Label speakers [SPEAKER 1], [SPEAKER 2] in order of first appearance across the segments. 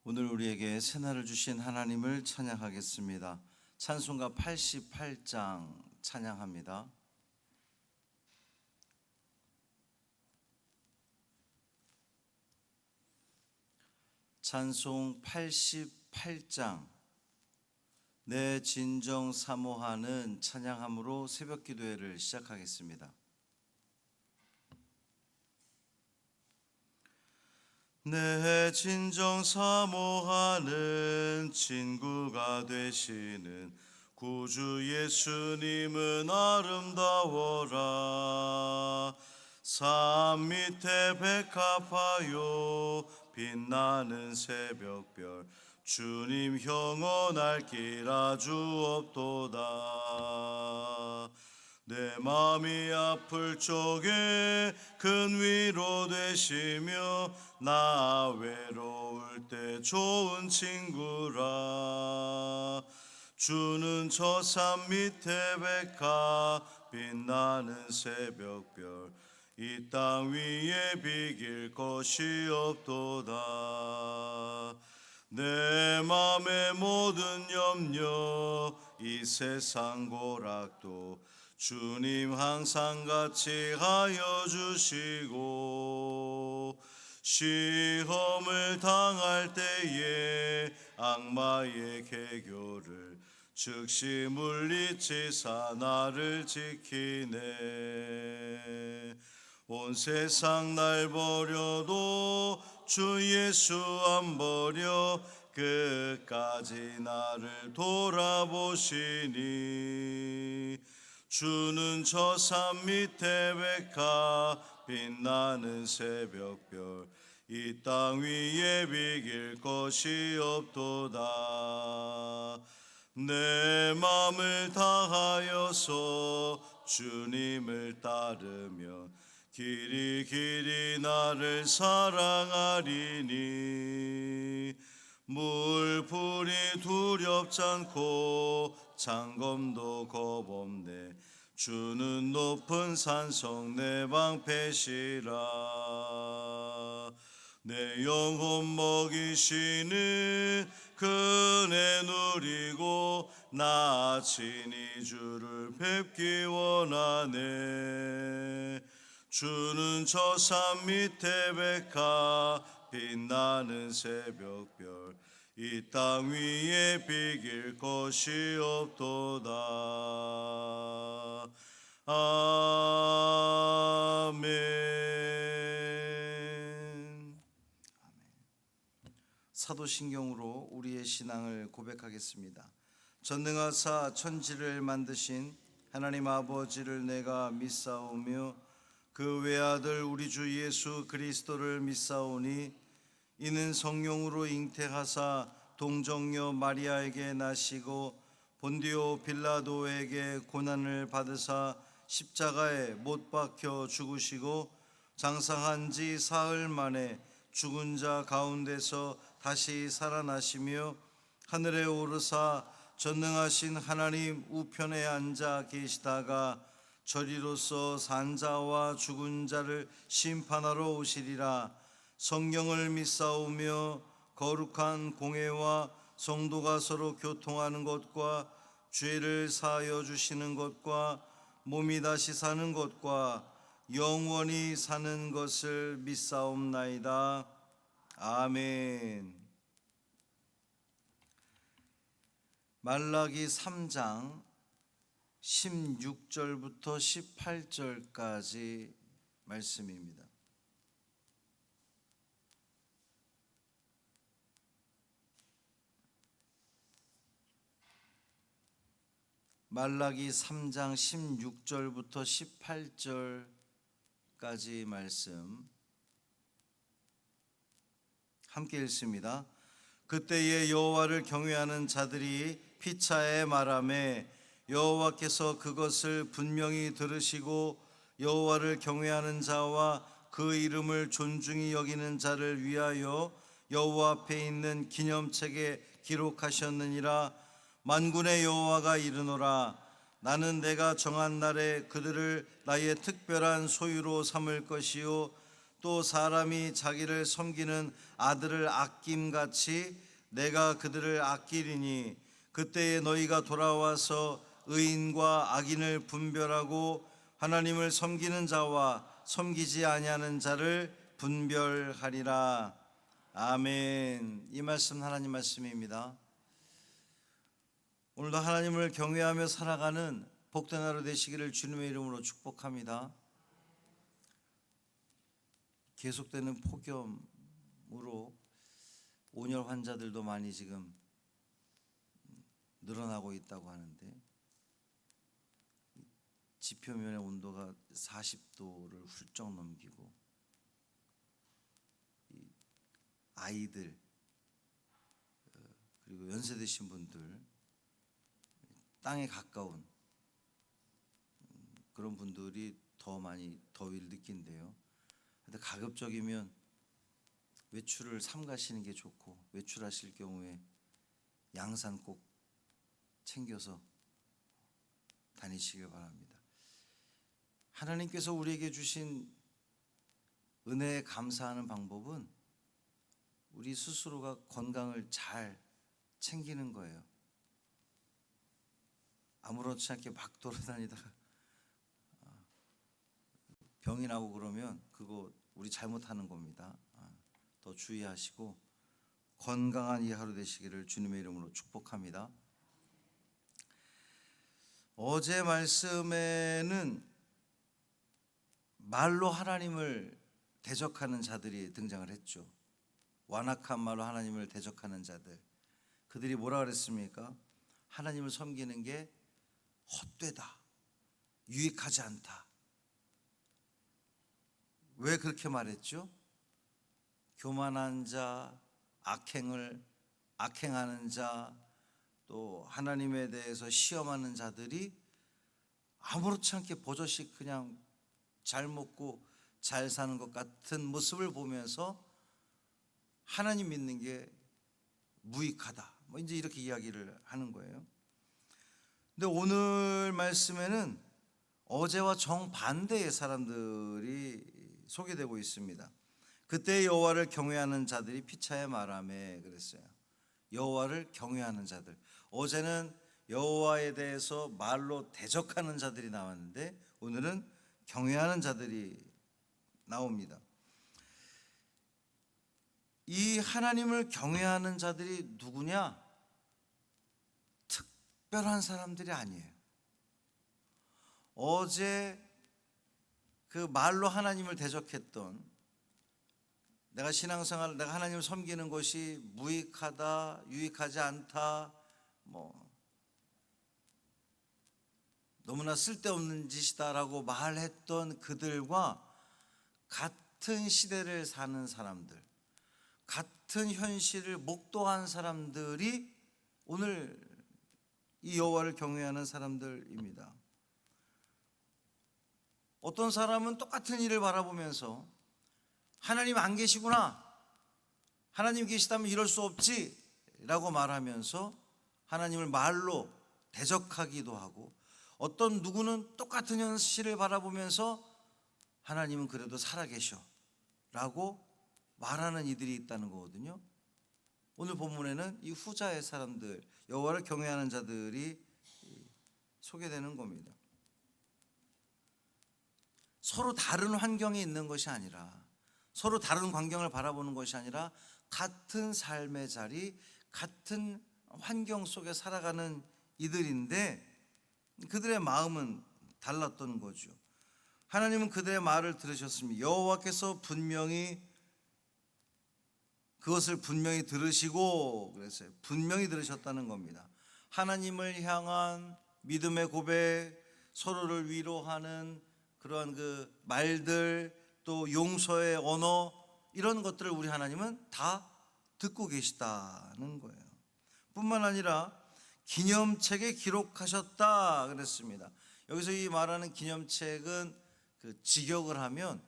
[SPEAKER 1] 오늘 우리에게 새날을 주신 하나님을 찬양하겠습니다. 찬송가 88장 찬양합니다. 찬송 88장 내 진정 사모하는 찬양함으로 새벽 기도회를 시작하겠습니다. 내 진정 사모하는 친구가 되시는 구주 예수님은 아름다워라. 산 밑에 백합화요 빛나는 새벽별 주님 형언할 길 아주 없도다. 내 마음이 아플 적에 큰 위로 되시며 나 외로울 때 좋은 친구라. 주는 저 산 밑에 백합 빛나는 새벽별 이 땅 위에 비길 것이 없도다. 내 맘의 모든 염려 이 세상 고락도 주님 항상 같이 하여 주시고 시험을 당할 때에 악마의 계교를 즉시 물리치사 나를 지키네. 온 세상 날 버려도 주 예수 안 버려 끝까지 나를 돌아보시니. 주는 저 산 밑에 백합 빛나는 새벽별 이 땅 위에 비길 것이 없도다. 내 맘을 다하여서 주님을 따르면 길이 길이 나를 사랑하리니. 물풀이 두렵지 않고 장검도 겁없네. 주는 높은 산성 내 방패시라. 내 영혼 먹이시는 그네 누리고 나 친히 주를 뵙기 원하네. 주는 저 산 밑에 백합 빛나는 새벽별 이 땅 위에 비길 것이 없도다. 아멘. 사도신경으로 우리의 신앙을 고백하겠습니다. 전능하사 천지를 만드신 하나님 아버지를 내가 믿사오며 그 외아들 우리 주 예수 그리스도를 믿사오니 이는 성령으로 잉태하사 동정녀 마리아에게 나시고 본디오 빌라도에게 고난을 받으사 십자가에 못 박혀 죽으시고 장사한 지 사흘 만에 죽은 자 가운데서 다시 살아나시며 하늘에 오르사 전능하신 하나님 우편에 앉아 계시다가 저리로서 산자와 죽은 자를 심판하러 오시리라. 성경을 믿사오며 거룩한 공회와 성도가 서로 교통하는 것과 죄를 사하여 주시는 것과 몸이 다시 사는 것과 영원히 사는 것을 믿사옵나이다. 아멘. 말라기 3장 16절부터 18절까지 말씀입니다. 말라기 3장 16절부터 18절까지 말씀 함께 읽습니다. 그때에 여호와를 경외하는 자들이 피차에 말하매 여호와께서 그것을 분명히 들으시고 여호와를 경외하는 자와 그 이름을 존중히 여기는 자를 위하여 여호와 앞에 있는 기념책에 기록하셨느니라. 만군의 여호와가 이르노라. 나는 내가 정한 날에 그들을 나의 특별한 소유로 삼을 것이요 또 사람이 자기를 섬기는 아들을 아낌같이 내가 그들을 아끼리니 그때에 너희가 돌아와서 의인과 악인을 분별하고 하나님을 섬기는 자와 섬기지 아니하는 자를 분별하리라. 아멘. 이 말씀 하나님 말씀입니다. 오늘도 하나님을 경외하며 살아가는 복된 하루 되시기를 주님의 이름으로 축복합니다. 계속되는 폭염으로 온열 환자들도 많이 지금 늘어나고 있다고 하는데, 지표면의 온도가 40도를 훌쩍 넘기고 아이들 그리고 연세 드신 분들, 땅에 가까운 그런 분들이 더 많이 더위를 느낀대요. 근데 가급적이면 외출을 삼가시는 게 좋고, 외출하실 경우에 양산 꼭 챙겨서 다니시길 바랍니다. 하나님께서 우리에게 주신 은혜에 감사하는 방법은 우리 스스로가 건강을 잘 챙기는 거예요. 아무렇지 않게 막 돌아다니다가 병이 나고 그러면 그거 우리 잘못하는 겁니다. 더 주의하시고 건강한 이 하루 되시기를 주님의 이름으로 축복합니다. 어제 말씀에는 말로 하나님을 대적하는 자들이 등장을 했죠. 완악한 말로 하나님을 대적하는 자들, 그들이 뭐라 그랬습니까? 하나님을 섬기는 게 헛되다, 유익하지 않다. 왜 그렇게 말했죠? 교만한 자, 악행하는 자, 또 하나님에 대해서 시험하는 자들이 아무렇지 않게 버젓이 그냥 잘 먹고 잘 사는 것 같은 모습을 보면서 하나님 믿는 게 무익하다, 뭐 이제 이렇게 이야기를 하는 거예요. 근데 오늘 말씀에는 어제와 정반대의 사람들이 소개되고 있습니다. 그때 여호와를 경외하는 자들이 피차에 말하매 그랬어요. 여호와를 경외하는 자들. 어제는 여호와에 대해서 말로 대적하는 자들이 나왔는데 오늘은 경외하는 자들이 나옵니다. 이 하나님을 경외하는 자들이 누구냐? 특별한 사람들이 아니에요. 어제 그 말로 하나님을 대적했던, 내가 신앙생활, 내가 하나님을 섬기는 것이 무익하다, 유익하지 않다, 뭐 너무나 쓸데없는 짓이다라고 말했던 그들과 같은 시대를 사는 사람들, 같은 현실을 목도한 사람들이 오늘 이 여호와를 경외하는 사람들입니다. 어떤 사람은 똑같은 일을 바라보면서 하나님 안 계시구나, 하나님 계시다면 이럴 수 없지 라고 말하면서 하나님을 말로 대적하기도 하고, 어떤 누구는 똑같은 현실을 바라보면서 하나님은 그래도 살아계셔 라고 말하는 이들이 있다는 거거든요. 오늘 본문에는 이 후자의 사람들, 여호와를 경외하는 자들이 소개되는 겁니다. 서로 다른 환경에 있는 것이 아니라, 서로 다른 광경을 바라보는 것이 아니라 같은 삶의 자리, 같은 환경 속에 살아가는 이들인데 그들의 마음은 달랐던 거죠. 하나님은 그들의 말을 들으셨습니다. 여호와께서 그것을 분명히 들으시고 그랬어요. 분명히 들으셨다는 겁니다. 하나님을 향한 믿음의 고백, 서로를 위로하는 그러한 그 말들, 또 용서의 언어, 이런 것들을 우리 하나님은 다 듣고 계시다는 거예요. 뿐만 아니라 기념책에 기록하셨다 그랬습니다. 여기서 이 말하는 기념책은 그 직역을 하면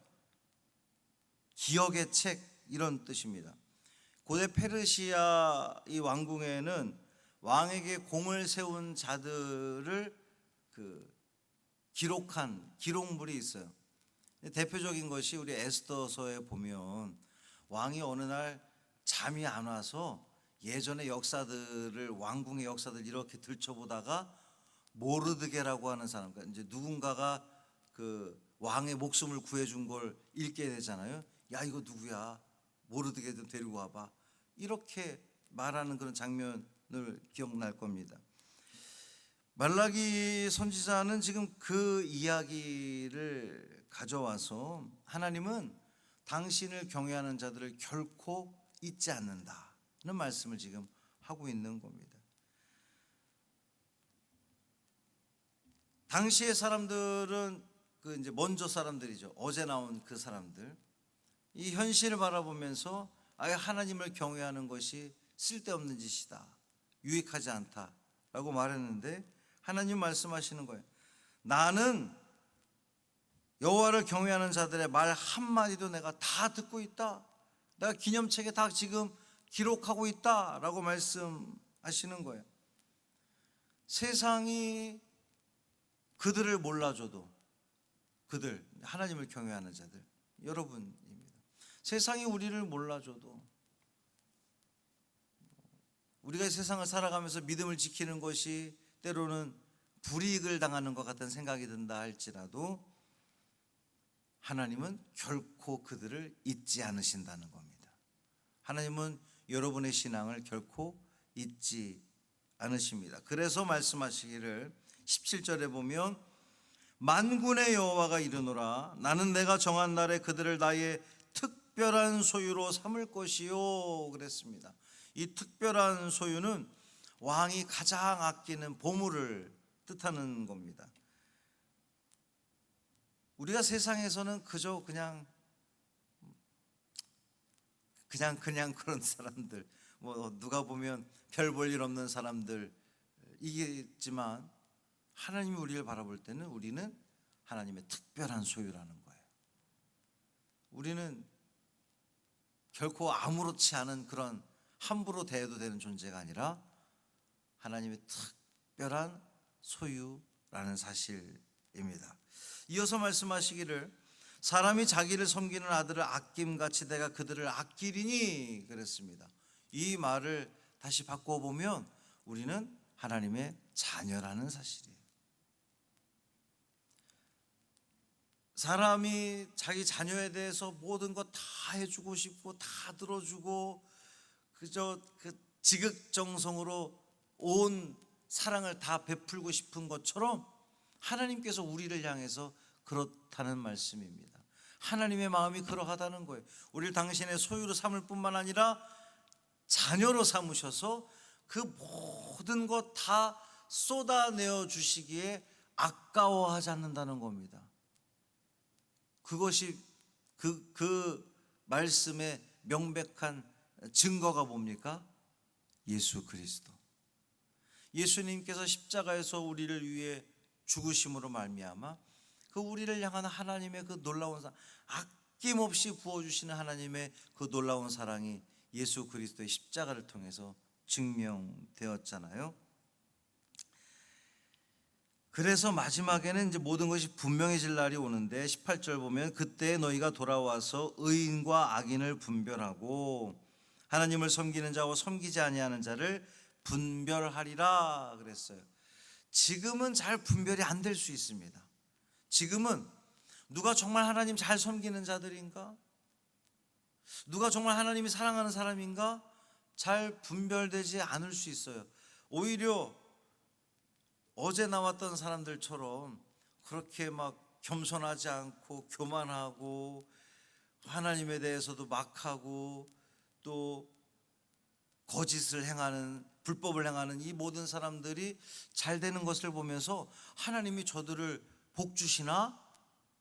[SPEAKER 1] 기억의 책, 이런 뜻입니다. 고대 페르시아 이 왕궁에는 왕에게 공을 세운 자들을 기록한 기록물이 있어요. 대표적인 것이 우리 에스더서에 보면 왕이 어느 날 잠이 안 와서 예전의 역사들을, 왕궁의 역사들 이렇게 들춰보다가 모르드게라고 하는 사람, 그러니까 이제 누군가가 그 왕의 목숨을 구해준 걸 읽게 되잖아요. 야, 이거 누구야? 모르드게 좀 데리고 와봐. 이렇게 말하는 그런 장면을 기억날 겁니다. 말라기 선지자는 지금 그 이야기를 가져와서 하나님은 당신을 경외하는 자들을 결코 잊지 않는다는 말씀을 지금 하고 있는 겁니다. 당시의 사람들은 그 이제 먼저 사람들이죠. 어제 나온 그 사람들. 이 현실을 바라보면서 아예 하나님을 경외하는 것이 쓸데없는 짓이다, 유익하지 않다라고 말했는데 하나님 말씀하시는 거예요. 나는 여호와를 경외하는 자들의 말 한마디도 내가 다 듣고 있다. 내가 기념책에 다 지금 기록하고 있다라고 말씀하시는 거예요. 세상이 그들을 몰라줘도, 그들 하나님을 경외하는 자들 여러분입니다. 세상이 우리를 몰라줘도 우리가 세상을 살아가면서 믿음을 지키는 것이 때로는 불이익을 당하는 것 같은 생각이 든다 할지라도 하나님은 결코 그들을 잊지 않으신다는 겁니다. 하나님은 여러분의 신앙을 결코 잊지 않으십니다. 그래서 말씀하시기를 17절에 보면 만군의 여호와가 이르노라 나는 내가 정한 날에 그들을 나의 특별한 소유로 삼을 것이요 그랬습니다. 이 특별한 소유는 왕이 가장 아끼는 보물을 뜻하는 겁니다. 우리가 세상에서는 그저 그냥 그런 사람들, 뭐 누가 보면 별 볼 일 없는 사람들 이겠지만 하나님이 우리를 바라볼 때는 우리는 하나님의 특별한 소유라는 거예요. 우리는 결코 아무렇지 않은 그런 함부로 대해도 되는 존재가 아니라 하나님의 특별한 소유라는 사실입니다. 이어서 말씀하시기를 사람이 자기를 섬기는 아들을 아낌같이 내가 그들을 아끼리니 그랬습니다. 이 말을 다시 바꿔보면 우리는 하나님의 자녀라는 사실이에요. 사람이 자기 자녀에 대해서 모든 것 다 해주고 싶고 다 들어주고 그저 그 지극정성으로 온 사랑을 다 베풀고 싶은 것처럼 하나님께서 우리를 향해서 그렇다는 말씀입니다. 하나님의 마음이 그러하다는 거예요. 우리를 당신의 소유로 삼을 뿐만 아니라 자녀로 삼으셔서 그 모든 것 다 쏟아내어 주시기에 아까워하지 않는다는 겁니다. 그것이 그 말씀의 명백한 증거가 뭡니까? 예수 그리스도. 예수님께서 십자가에서 우리를 위해 죽으심으로 말미암아 그 우리를 향한 하나님의 그 놀라운 사랑, 아낌없이 부어주시는 하나님의 그 놀라운 사랑이 예수 그리스도의 십자가를 통해서 증명되었잖아요. 그래서 마지막에는 이제 모든 것이 분명해질 날이 오는데 18절 보면 그때 너희가 돌아와서 의인과 악인을 분별하고 하나님을 섬기는 자와 섬기지 아니하는 자를 분별하리라 그랬어요. 지금은 잘 분별이 안 될 수 있습니다. 지금은 누가 정말 하나님 잘 섬기는 자들인가? 누가 정말 하나님이 사랑하는 사람인가? 잘 분별되지 않을 수 있어요. 오히려 어제 나왔던 사람들처럼 그렇게 막 겸손하지 않고 교만하고 하나님에 대해서도 막하고 또 거짓을 행하는, 불법을 행하는 이 모든 사람들이 잘 되는 것을 보면서 하나님이 저들을 복 주시나?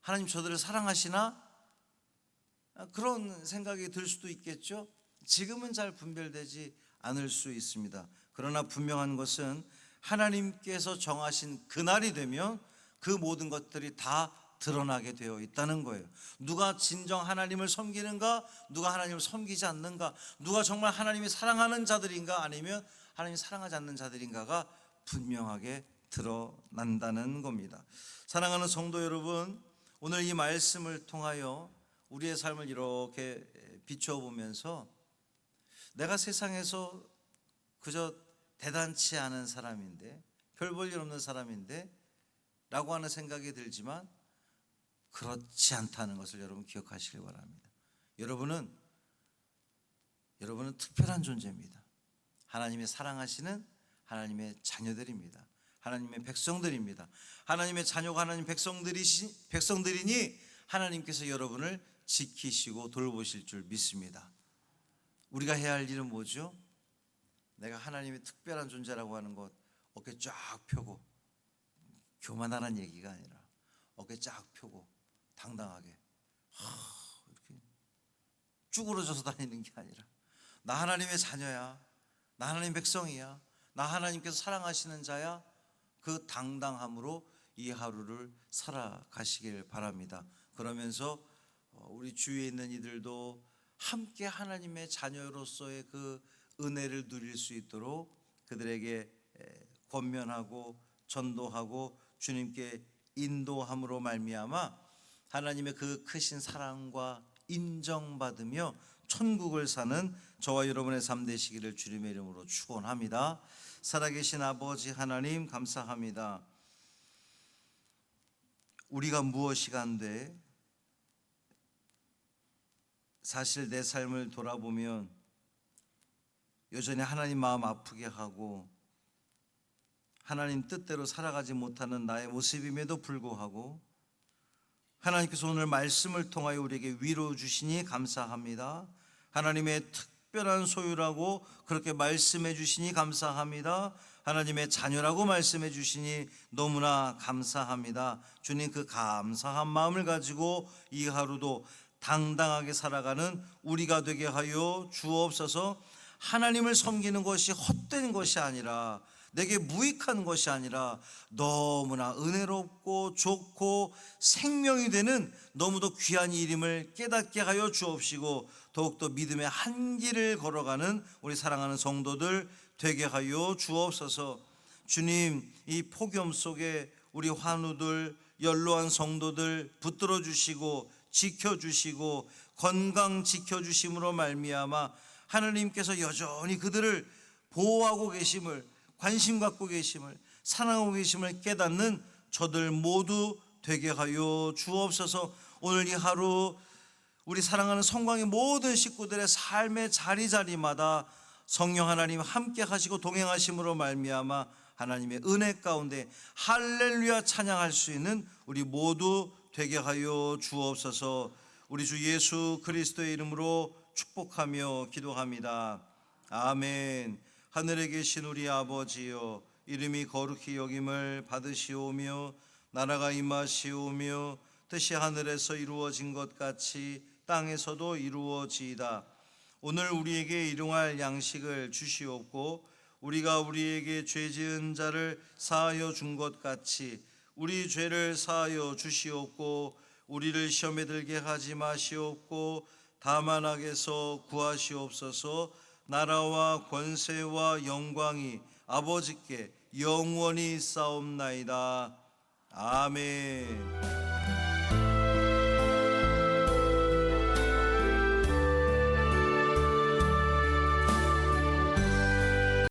[SPEAKER 1] 하나님 저들을 사랑하시나? 그런 생각이 들 수도 있겠죠. 지금은 잘 분별되지 않을 수 있습니다. 그러나 분명한 것은 하나님께서 정하신 그날이 되면 그 모든 것들이 다 드러나게 되어 있다는 거예요. 누가 진정 하나님을 섬기는가? 누가 하나님을 섬기지 않는가? 누가 정말 하나님이 사랑하는 자들인가? 아니면 하나님이 사랑하지 않는 자들인가가 분명하게 드러난다는 겁니다. 사랑하는 성도 여러분, 오늘 이 말씀을 통하여 우리의 삶을 이렇게 비추어 보면서 내가 세상에서 그저 대단치 않은 사람인데, 별 볼 일 없는 사람인데 라고 하는 생각이 들지만 그렇지 않다는 것을 여러분 기억하시길 바랍니다. 여러분은 특별한 존재입니다. 하나님의 사랑하시는 하나님의 자녀들입니다. 하나님의 백성들입니다. 하나님의 자녀가 하나님 백성들이니 하나님께서 여러분을 지키시고 돌보실 줄 믿습니다. 우리가 해야 할 일은 뭐죠? 내가 하나님의 특별한 존재라고 하는 것 어깨 쫙 펴고, 교만하는 얘기가 아니라 어깨 쫙 펴고 당당하게 이렇게 쭈그러져서 다니는 게 아니라, 나 하나님의 자녀야, 나 하나님 백성이야, 나 하나님께서 사랑하시는 자야, 그 당당함으로 이 하루를 살아가시길 바랍니다. 그러면서 우리 주위에 있는 이들도 함께 하나님의 자녀로서의 그 은혜를 누릴 수 있도록 그들에게 권면하고 전도하고 주님께 인도함으로 말미암아 하나님의 그 크신 사랑과 인정받으며 천국을 사는 저와 여러분의 삶 되시기를 주님의 이름으로 축원합니다. 살아계신 아버지 하나님, 감사합니다. 우리가 무엇이 간데 사실 내 삶을 돌아보면 여전히 하나님 마음 아프게 하고 하나님 뜻대로 살아가지 못하는 나의 모습임에도 불구하고 하나님께서 오늘 말씀을 통하여 우리에게 위로 주시니 감사합니다. 하나님의 특별한 소유라고 그렇게 말씀해 주시니 감사합니다. 하나님의 자녀라고 말씀해 주시니 너무나 감사합니다. 주님, 그 감사한 마음을 가지고 이 하루도 당당하게 살아가는 우리가 되게 하여 주옵소서. 하나님을 섬기는 것이 헛된 것이 아니라, 내게 무익한 것이 아니라 너무나 은혜롭고 좋고 생명이 되는 너무도 귀한 일임을 깨닫게 하여 주옵시고, 더욱더 믿음의 한 길을 걸어가는 우리 사랑하는 성도들 되게 하여 주옵소서. 주님, 이 폭염 속에 우리 환우들, 연로한 성도들 붙들어 주시고 지켜주시고 건강 지켜주심으로 말미암아 하나님께서 여전히 그들을 보호하고 계심을, 관심 갖고 계심을, 사랑하고 계심을 깨닫는 저들 모두 되게 하여 주옵소서. 오늘 이 하루 우리 사랑하는 성광의 모든 식구들의 삶의 자리자리마다 성령 하나님 함께 하시고 동행하심으로 말미암아 하나님의 은혜 가운데 할렐루야 찬양할 수 있는 우리 모두 되게 하여 주옵소서. 우리 주 예수 그리스도의 이름으로 축복하며 기도합니다. 아멘. 하늘에 계신 우리 아버지여, 이름이 거룩히 여김을 받으시오며 나라가 임하시오며 뜻이 하늘에서 이루어진 것 같이 땅에서도 이루어지이다. 오늘 우리에게 일용할 양식을 주시옵고 우리가 우리에게 죄 지은 자를 사하여 준 것 같이 우리 죄를 사하여 주시옵고 우리를 시험에 들게 하지 마시옵고 다만 악에서 구하시옵소서. 나라와 권세와 영광이 아버지께 영원히 싸움나이다. 아멘.